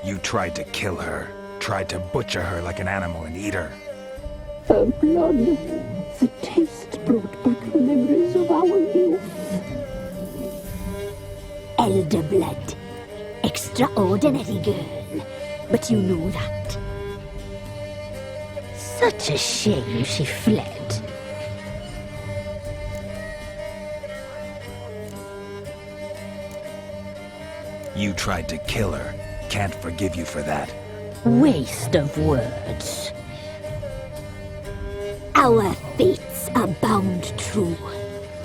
You tried to kill her. Tried to butcher her like an animal and eat her. Her blood, the taste brought back memories of our youth. Elder blood. Extraordinary girl. But you know that. Such a shame she fled. You tried to kill her. Can't forgive you for that. Waste of words. Our fates are bound true.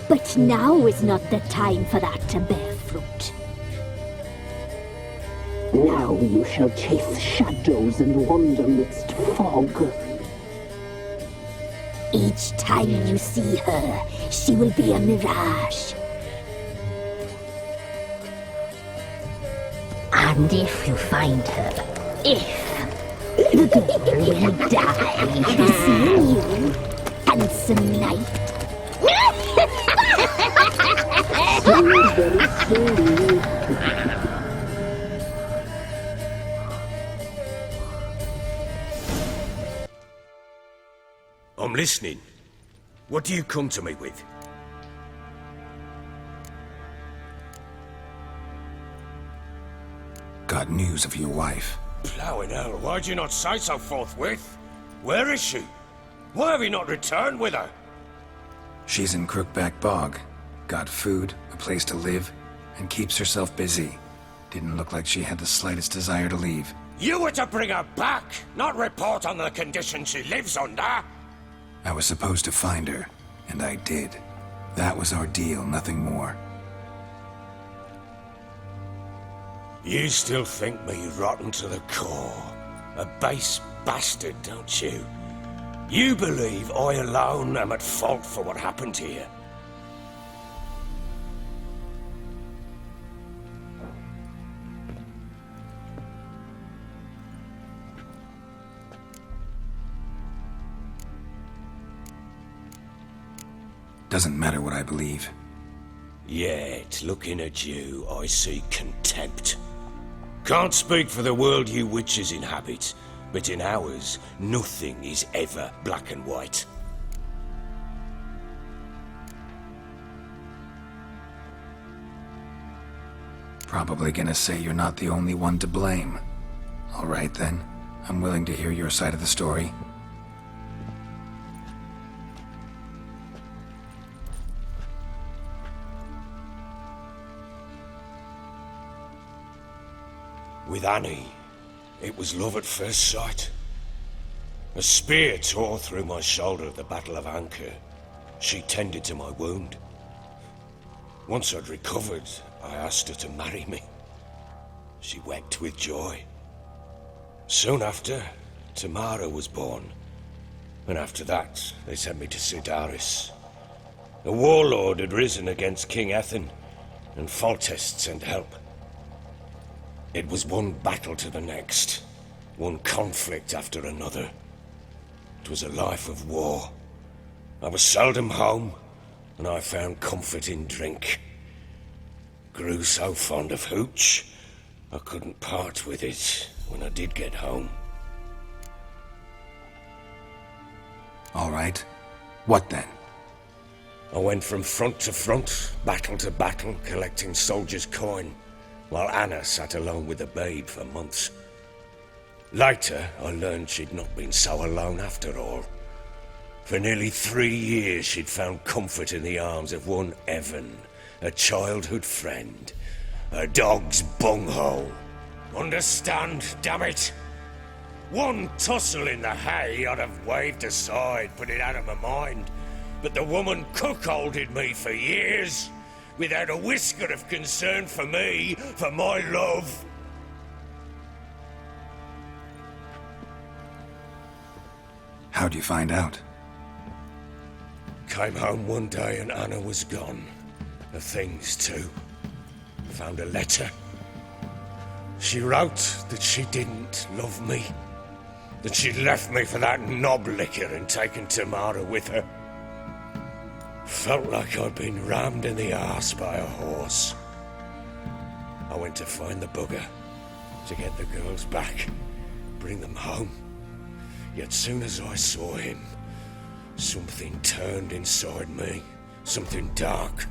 But now is not the time for that to bear fruit. Now you shall chase shadows and wander midst fog. Each time you see her, she will be a mirage. And if you find her, the girl will die. Seeing you, handsome knight. Very slowly. I'm listening. What do you come to me with? Got news of your wife. Plowing hell, why'd you not say so forthwith? Where is she? Why have you not returned with her? She's in Crookback Bog. Got food, a place to live, and keeps herself busy. Didn't look like she had the slightest desire to leave. You were to bring her back, not report on the conditions she lives under. I was supposed to find her, and I did. That was our deal, nothing more. You still think me rotten to the core. A base bastard, don't you? You believe I alone am at fault for what happened here. Doesn't matter what I believe. Yet, looking at you, I see contempt. Can't speak for the world you witches inhabit, but in ours, nothing is ever black and white. Probably gonna say you're not the only one to blame. All right then, I'm willing to hear your side of the story. With Annie, it was love at first sight. A spear tore through my shoulder at the Battle of Emhyr. She tended to my wound. Once I'd recovered, I asked her to marry me. She wept with joy. Soon after, Temeria was born. And after that, they sent me to Sidaris. A warlord had risen against King Ethan, and Foltest sent help. It was one battle to the next, one conflict after another. It was a life of war. I was seldom home, and I found comfort in drink. Grew so fond of hooch, I couldn't part with it when I did get home. All right. What then? I went from front to front, battle to battle, collecting soldiers' coin, while Anna sat alone with the babe for months. Later, I learned she'd not been so alone after all. For nearly 3 years, she'd found comfort in the arms of one Evan, a childhood friend. A dog's bunghole. Understand, damn it? One tussle in the hay I'd have waved aside, put it out of my mind. But the woman cuckolded me for years, without a whisker of concern for me, for my love. How'd you find out? Came home one day and Anna was gone. The things too. Found a letter. She wrote that she didn't love me. That she'd left me for that knob licker and taken Temeria with her. Felt like I'd been rammed in the arse by a horse. I went to find the bugger. to get the girls back, bring them home. Yet soon as I saw him, something turned inside me, something dark.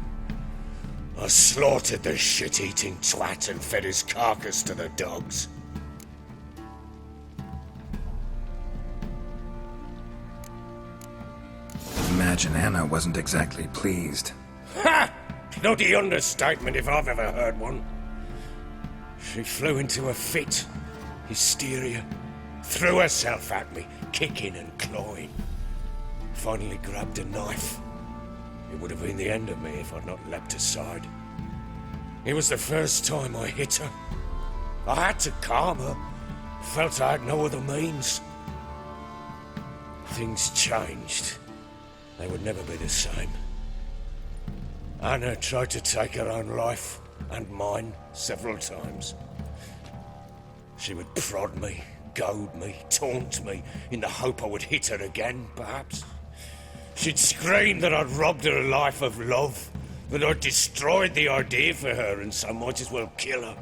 I slaughtered the shit-eating twat and fed his carcass to the dogs. Imagine Anna wasn't exactly pleased. Ha! Bloody understatement if I've ever heard one. She flew into a fit, hysteria, threw herself at me, kicking and clawing. Finally grabbed a knife. It would have been the end of me if I'd not leapt aside. It was the first time I hit her. I had to calm her. Felt I had no other means. Things changed. They would never be the same. Anna tried to take her own life, and mine, several times. She would prod me, goad me, taunt me, in the hope I would hit her again, perhaps. She'd scream that I'd robbed her life of love, that I'd destroyed the idea for her and so might as well kill her.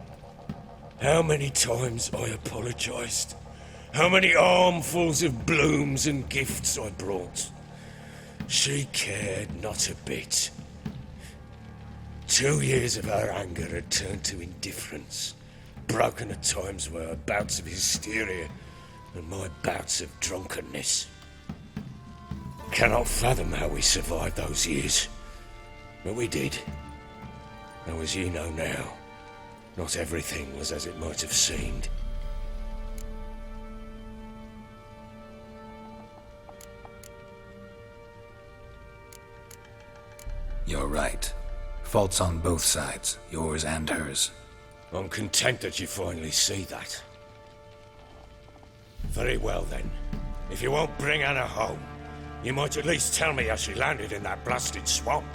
How many times I apologized. How many armfuls of blooms and gifts I brought. She cared not a bit. 2 years of her anger had turned to indifference, broken at times were her bouts of hysteria and my bouts of drunkenness. Cannot fathom how we survived those years, but we did. Though as you know now, not everything was as it might have seemed. You're right. Faults on both sides, yours and hers. I'm content that you finally see that. Very well then. If you won't bring Anna home, you might at least tell me how she landed in that blasted swamp.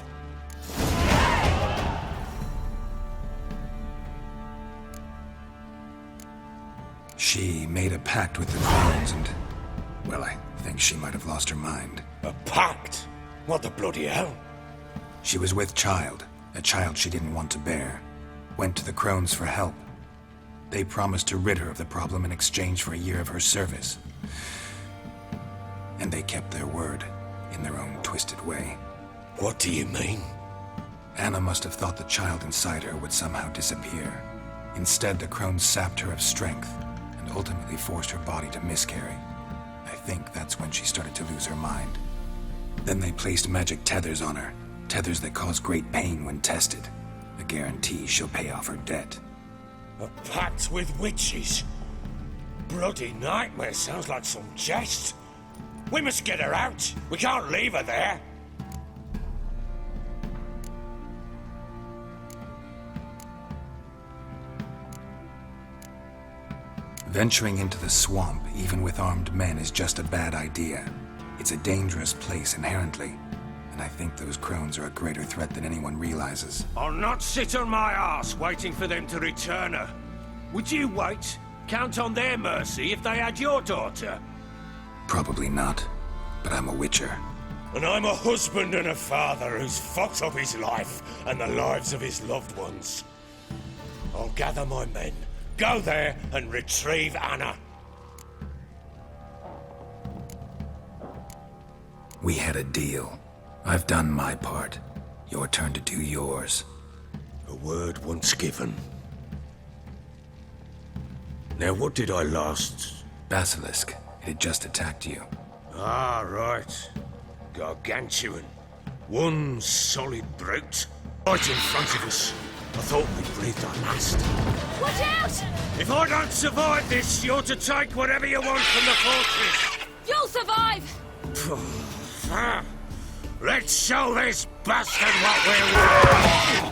She made a pact with the crones and... well, I think she might have lost her mind. A pact? What the bloody hell? She was with child, a child she didn't want to bear. Went to the crones for help. They promised to rid her of the problem in exchange for a year of her service. And they kept their word, in their own twisted way. What do you mean? Anna must have thought the child inside her would somehow disappear. Instead, the crones sapped her of strength, and ultimately forced her body to miscarry. I think that's when she started to lose her mind. Then they placed magic tethers on her, tethers that cause great pain when tested. A guarantee she'll pay off her debt. A pact with witches? Bloody nightmare, sounds like some jest. We must get her out. We can't leave her there. Venturing into the swamp, even with armed men, is just a bad idea. It's a dangerous place inherently, and I think those crones are a greater threat than anyone realizes. I'll not sit on my arse waiting for them to return her. Would you wait? Count on their mercy if they had your daughter? Probably not, but I'm a witcher. And I'm a husband and a father who's fucked up his life and the lives of his loved ones. I'll gather my men, go there and retrieve Anna. We had a deal. I've done my part. Your turn to do yours. A word once given. Now what did I last... Basilisk. It had just attacked you. Ah, right. Gargantuan. One solid brute. Right in front of us. I thought we breathed our last. Watch out! If I don't survive this, you're to take whatever you want from the fortress. You'll survive! Let's show this bastard what we're worth.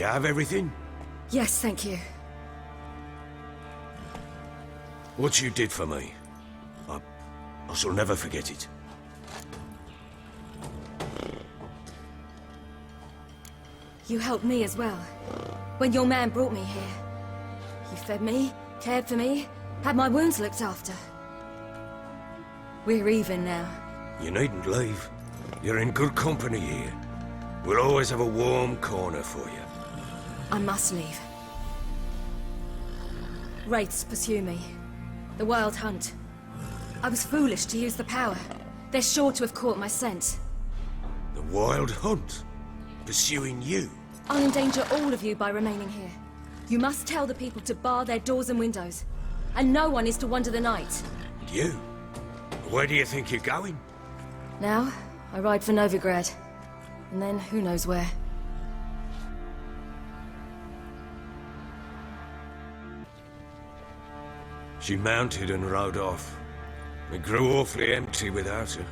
You have everything? Yes, thank you. What you did for me, I shall never forget it. You helped me as well. When your man brought me here. You fed me, cared for me, had my wounds looked after. We're even now. You needn't leave. You're in good company here. We'll always have a warm corner for you. I must leave. Wraiths pursue me. The Wild Hunt. I was foolish to use the power. They're sure to have caught my scent. The Wild Hunt? Pursuing you? I'll endanger all of you by remaining here. You must tell the people to bar their doors and windows. And no one is to wander the night. And you? Where do you think you're going? Now, I ride for Novigrad. And then, who knows where. She mounted and rode off. It grew awfully empty without her.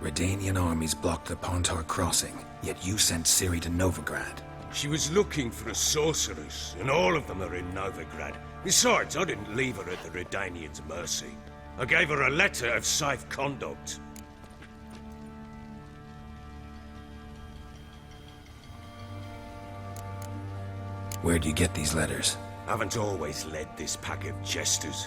Redanian armies blocked the Pontar crossing, yet you sent Ciri to Novigrad. She was looking for a sorceress, and all of them are in Novigrad. Besides, I didn't leave her at the Redanians' mercy. I gave her a letter of safe conduct. Where'd you get these letters? Haven't always led this pack of jesters.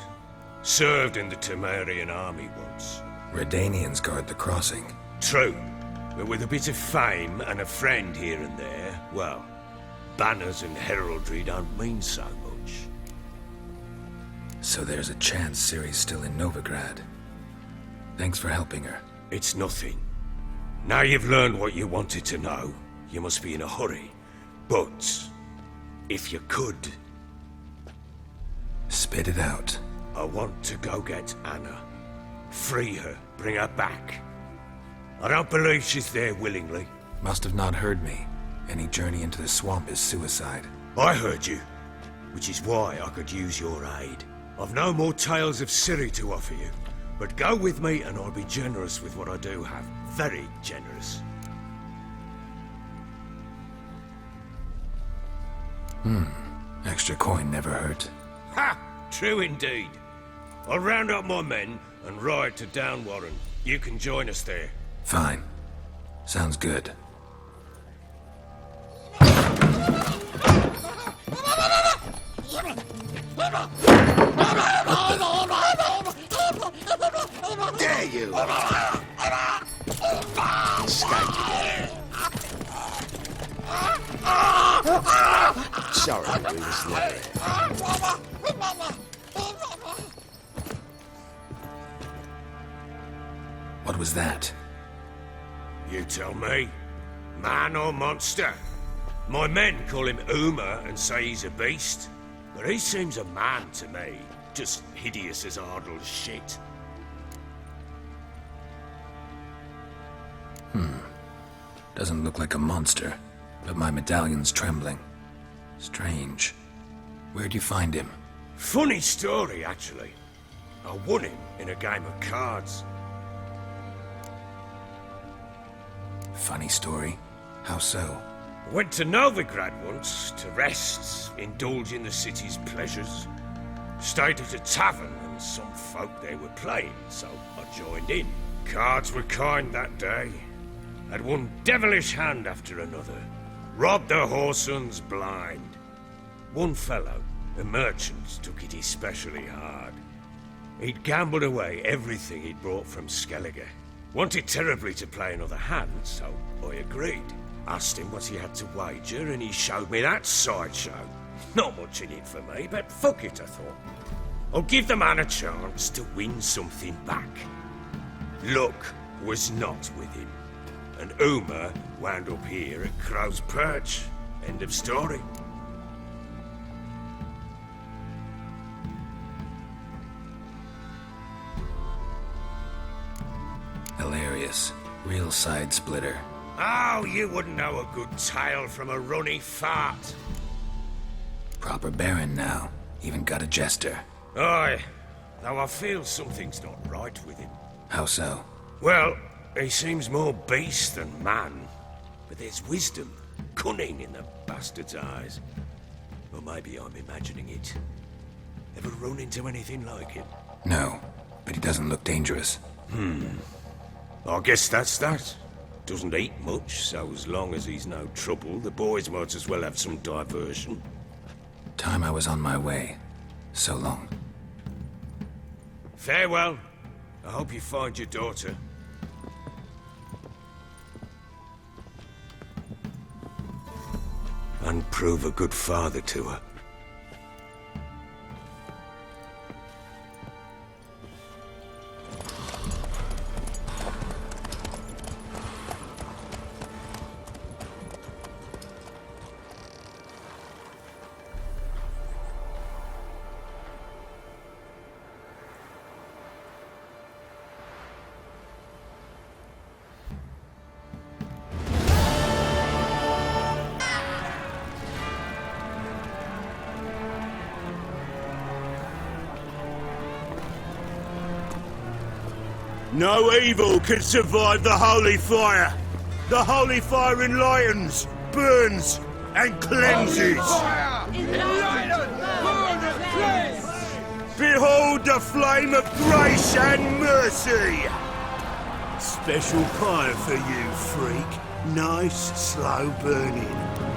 Served in the Temerian army once. Redanians guard the crossing. True, but with a bit of fame and a friend here and there, well, banners and heraldry don't mean so much. So there's a chance Ciri's still in Novigrad. Thanks for helping her. It's nothing. Now you've learned what you wanted to know, you must be in a hurry. But, if you could... Spit it out. I want to go get Anna. Free her, bring her back. I don't believe she's there willingly. Must have not heard me. Any journey into the swamp is suicide. I heard you, which is why I could use your aid. I've no more tales of Ciri to offer you, but go with me and I'll be generous with what I do have. Very generous. Extra coin never hurt. Ha! True indeed. I'll round up my men and ride to Downwarren. You can join us there. Fine. Sounds good. Dare you! Sorry, we was there. What was that? You tell me. Man or monster? My men call him Emhyr and say he's a beast. But he seems a man to me. Just hideous as Ardle's shit. Doesn't look like a monster, but my medallion's trembling. Strange. Where'd you find him? Funny story, actually. I won him in a game of cards. Funny story? How so? I went to Novigrad once to rest, indulge in the city's pleasures. Stayed at a tavern and some folk there were playing, so I joined in. Cards were kind that day. Had one devilish hand after another. Robbed the whoresons blind. One fellow, a merchant, took it especially hard. He'd gambled away everything he'd brought from Skellige. Wanted terribly to play another hand, so I agreed. Asked him what he had to wager, and he showed me that sideshow. Not much in it for me, but fuck it, I thought. I'll give the man a chance to win something back. Luck was not with him, and Emhyr wound up here at Crow's Perch. End of story. Hilarious. Real side splitter. Oh, you wouldn't know a good tale from a runny fart. Proper baron now. Even got a jester. Aye, though I feel something's not right with him. How so? Well, He seems more beast than man. But there's wisdom, cunning in the bastard's eyes. Or maybe I'm imagining it. Ever run into anything like him? No, but he doesn't look dangerous. I guess that's that. Doesn't eat much, so as long as he's no trouble, the boys might as well have some diversion. Time I was on my way. So long. Farewell. I hope you find your daughter. And prove a good father to her. No evil can survive the holy fire. The holy fire enlightens, burns, and cleanses. Behold the flame of grace and mercy. Special fire for you, freak. Nice, slow burning.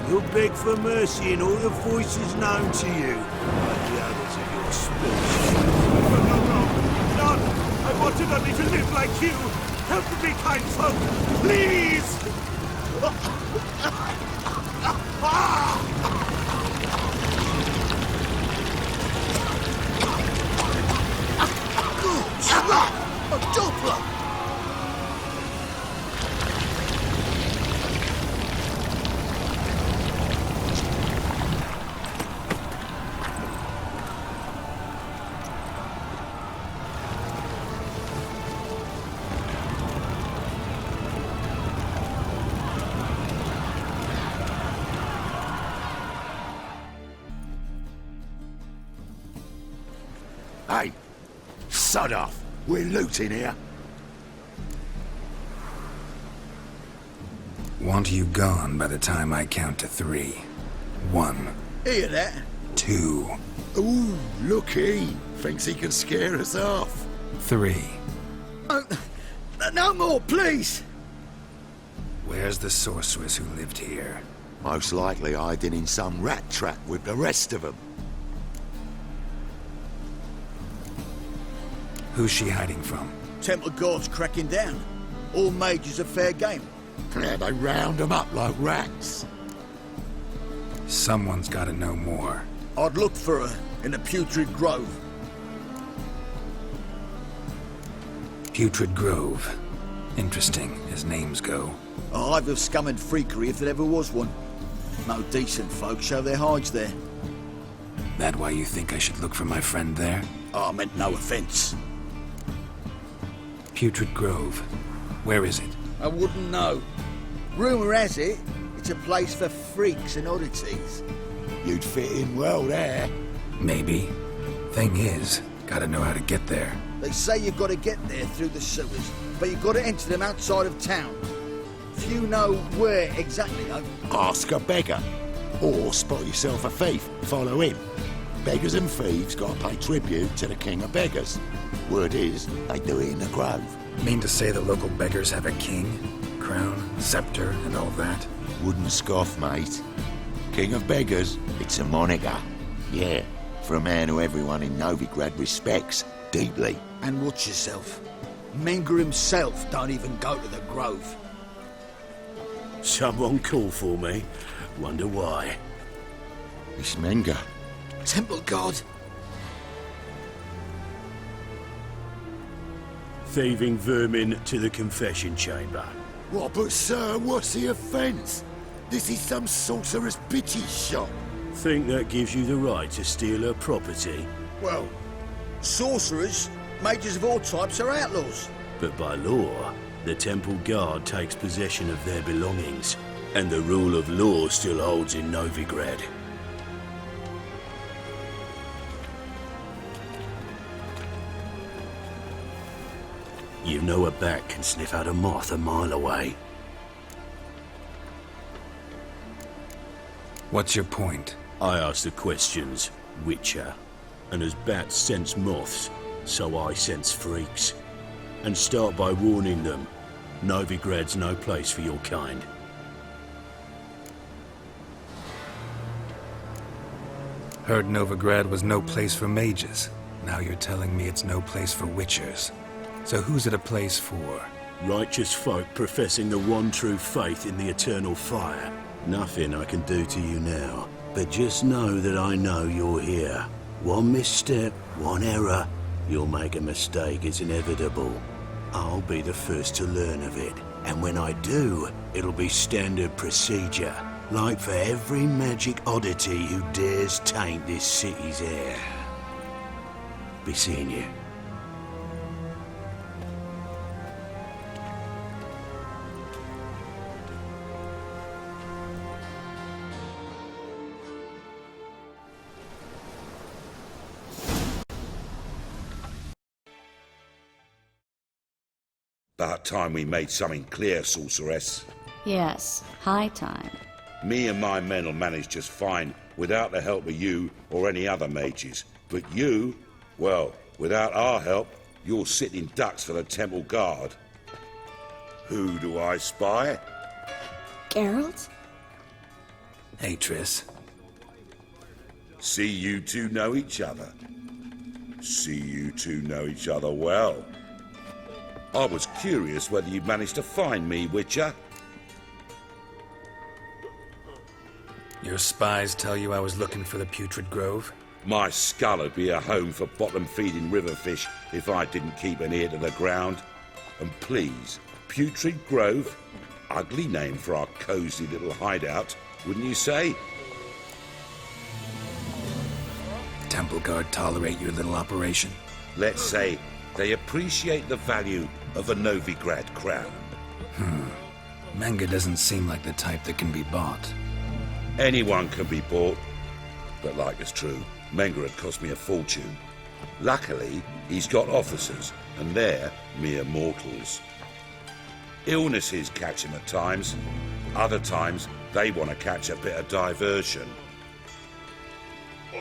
You'll beg for mercy in all the voices known to you, like the others of your species. No! I wanted only to live like you! Help me, kind folk! Please! A doppler! Hey, sod off. We're looting here. Want you gone by the time I count to 3. 1, Hear that? 2, Ooh, looky. Thinks he can scare us off. 3. No more, please. Where's the sorceress who lived here? Most likely hiding in some rat trap with the rest of them. Who's she hiding from? Temple Guard's cracking down. All mages are fair game. Yeah, they round them up like rats. Someone's gotta know more. I'd look for her in the Putrid Grove. Putrid Grove. Interesting, as names go. A hive of scum and freakery if there ever was one. No decent folk show their hides there. That why you think I should look for my friend there? I meant no offence. Putrid Grove. Where is it? I wouldn't know. Rumour has it, it's a place for freaks and oddities. You'd fit in well there. Maybe. Thing is, gotta know how to get there. They say you've got to get there through the sewers, but you've got to enter them outside of town. Few know where exactly, though. Ask a beggar. Or spot yourself a thief. Follow him. Beggars and thieves gotta pay tribute to the king of beggars. Word is, they do it in the grove. Mean to say the local beggars have a king, crown, scepter, and all that? Wouldn't scoff, mate. King of beggars, it's a moniker. Yeah, for a man who everyone in Novigrad respects deeply. And watch yourself. Menga himself don't even go to the grove. Someone call for me. Wonder why. It's Menga. Temple Guard. Thieving vermin to the confession chamber. What, but sir, what's the offence? This is some sorceress bitch's shop. Think that gives you the right to steal her property? Well, sorcerers, mages of all types are outlaws. But by law, the Temple Guard takes possession of their belongings, and the rule of law still holds in Novigrad. You know a bat can sniff out a moth a mile away. What's your point? I ask the questions, Witcher. And as bats sense moths, so I sense freaks. And start by warning them, Novigrad's no place for your kind. Heard Novigrad was no place for mages. Now you're telling me it's no place for witchers. So who's it a place for? Righteous folk professing the one true faith in the eternal fire. Nothing I can do to you now, but just know that I know you're here. One misstep, one error, you'll make a mistake, it's inevitable. I'll be the first to learn of it, and when I do, it'll be standard procedure, like for every magic oddity who dares taint this city's air. Be seeing you. About time we made something clear, sorceress. Yes, high time. Me and my men will manage just fine without the help of you or any other mages. But you, well, without our help, you're sitting ducks for the temple guard. Who do I spy? Geralt? Hey, Triss. See you two know each other. See you two know each other well. I was curious whether you'd managed to find me, Witcher. Your spies tell you I was looking for the Putrid Grove? My skull would be a home for bottom-feeding river fish if I didn't keep an ear to the ground. And please, Putrid Grove? Ugly name for our cosy little hideout, wouldn't you say? Temple Guard tolerate your little operation? Let's say they appreciate the value of a Novigrad crown. Menga doesn't seem like the type that can be bought. Anyone can be bought, but like it's true, Menga had cost me a fortune. Luckily, he's got officers, and they're mere mortals. Illnesses catch him at times. Other times, they want to catch a bit of diversion.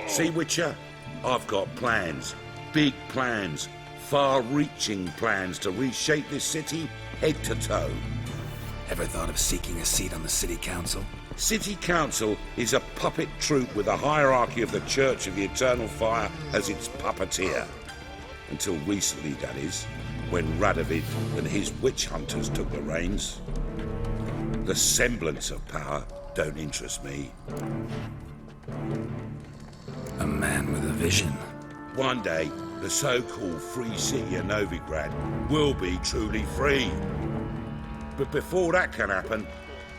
See, Witcher, I've got plans. Big plans. Far-reaching plans to reshape this city head to toe. Ever thought of seeking a seat on the city council? City council is a puppet troupe with the hierarchy of the Church of the Eternal Fire as its puppeteer. Until recently, that is, when Radovid and his witch hunters took the reins. The semblance of power don't interest me. A man with a vision. One day, the so-called free city of Novigrad will be truly free. But before that can happen,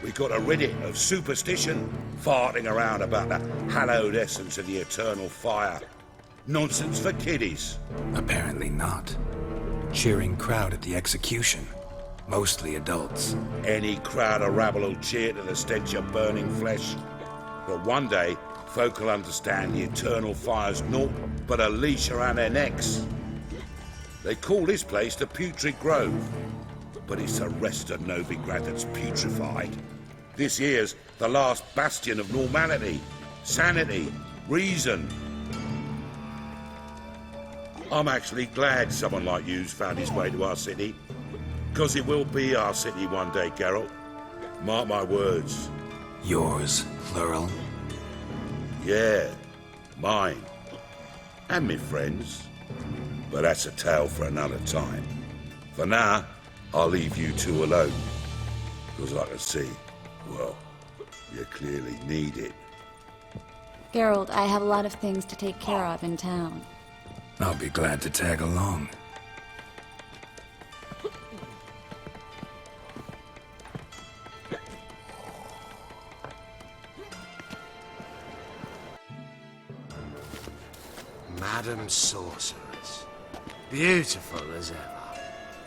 we got to rid it of superstition, farting around about the hallowed essence of the eternal fire. Nonsense for kiddies. Apparently not. Cheering crowd at the execution. Mostly adults. Any crowd of rabble will cheer to the stench of burning flesh. But one day, folk will understand the eternal fire's naught but a leash around their necks. They call this place the Putrid Grove, but it's the rest of Novigrad that's putrefied. This here's the last bastion of normality, sanity, reason. I'm actually glad someone like you's found his way to our city, because it will be our city one day, Geralt. Mark my words. Yours, plural. Yeah, mine. And me friends. But that's a tale for another time. For now, I'll leave you two alone. Because I can see, well, you clearly need it. Geralt, I have a lot of things to take care of in town. I'll be glad to tag along. Madam Sorceress. Beautiful as ever.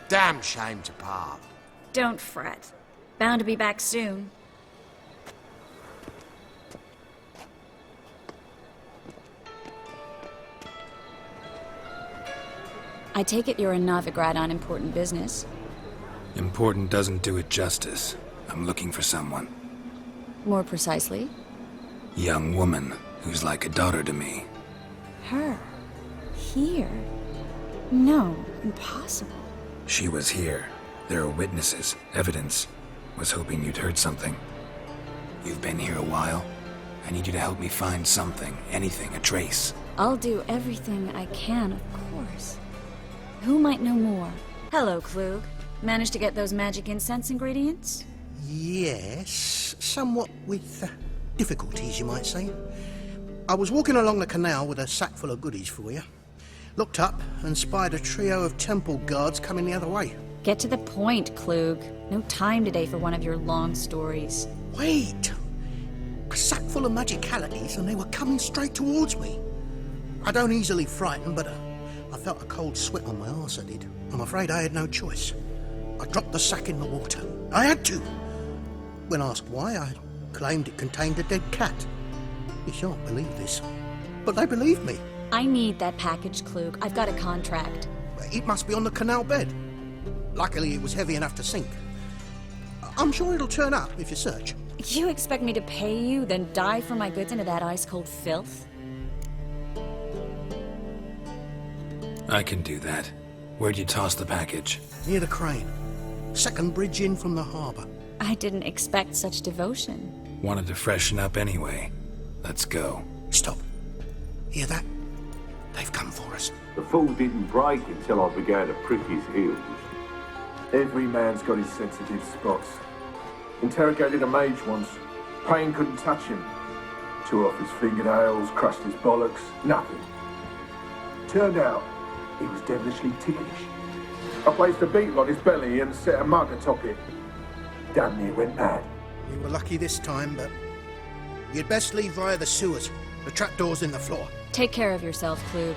Damn shame to part. Don't fret. Bound to be back soon. I take it you're in Novigrad on important business. Important doesn't do it justice. I'm looking for someone. More precisely? Young woman who's like a daughter to me. Her? Here? No, impossible. She was here. There are witnesses, evidence. Was hoping you'd heard something. You've been here a while. I need you to help me find something, anything, a trace. I'll do everything I can, of course. Who might know more? Hello, Klug. Managed to get those magic incense ingredients? Yes, somewhat with difficulties, you might say. I was walking along the canal with a sack full of goodies for you. Looked up and spied a trio of temple guards coming the other way. Get to the point, Klug. No time today for one of your long stories. Wait! A sack full of magicalities and they were coming straight towards me. I don't easily frighten, but I felt a cold sweat on my arse, I did. I'm afraid I had no choice. I dropped the sack in the water. I had to. When asked why, I claimed it contained a dead cat. You shan't believe this, but they believed me. I need that package, Klug. I've got a contract. It must be on the canal bed. Luckily, it was heavy enough to sink. I'm sure it'll turn up if you search. You expect me to pay you, then dive for my goods into that ice-cold filth? I can do that. Where'd you toss the package? Near the crane. Second bridge in from the harbour. I didn't expect such devotion. Wanted to freshen up anyway. Let's go. Stop. Hear that? They've come for us. The fall didn't break until I began to prick his heels. Every man's got his sensitive spots. Interrogated a mage once. Pain couldn't touch him. Tore off his fingernails, crushed his bollocks, nothing. Turned out, he was devilishly ticklish. I placed a beetle on his belly and set a mug atop it. Damn near went mad. We were lucky this time, but you'd best leave via the sewers. The trapdoor's in the floor. Take care of yourself, Klug.